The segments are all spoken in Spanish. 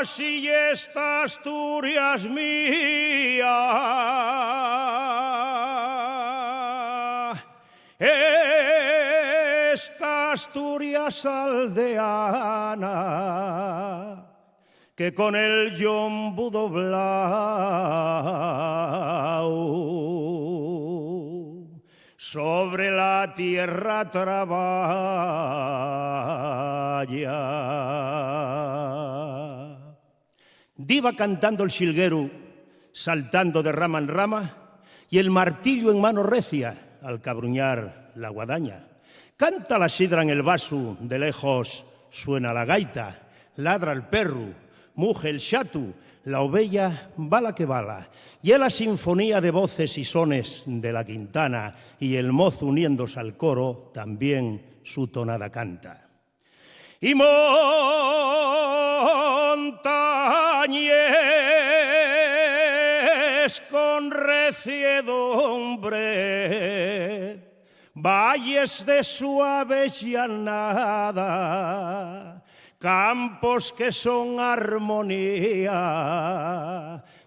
si esta Asturias mía, esta Asturias aldeana, que con el yombo doblao sobre la tierra traballa. Diva cantando el xilguero, saltando de rama en rama, y el martillo en mano recia al cabruñar la guadaña. Canta la sidra en el vaso, de lejos suena la gaita, ladra el perro, muge el xatu, la ovella bala que bala. Y es la sinfonía de voces y sones de la quintana, y el mozo uniéndose al coro también su tonada canta. Y montañes con reciedumbre, valles de suave llanada, campos que son armonía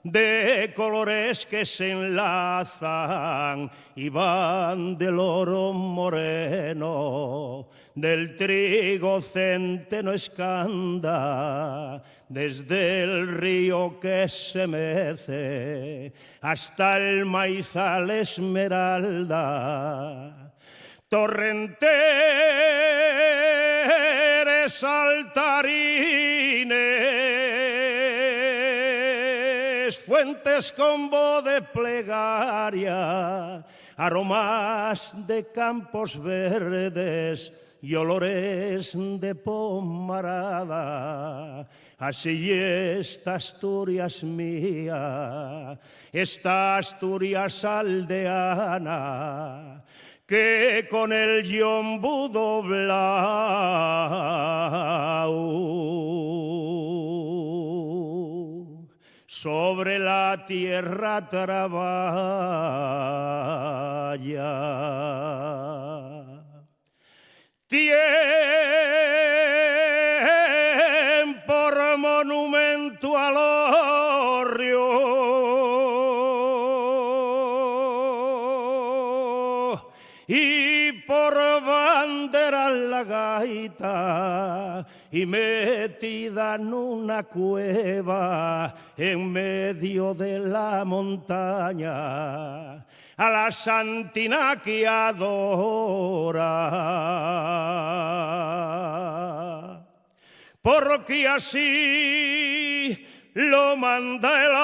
de colores que se enlazan y van del oro moreno, del trigo centeno escanda, desde el río que se mece hasta el maizal esmeralda. Torrenteres, saltarines, fuentes con voz de plegaria, aromas de campos verdes y olores de pomarada. Así esta Asturias mía, esta Asturias aldeana, que con el yombo doblao sobre la tierra traballa. Por monumento al orrio y por bandera la gaita, y metida en una cueva en medio de la montaña, a la santina que adora, porque así lo manda el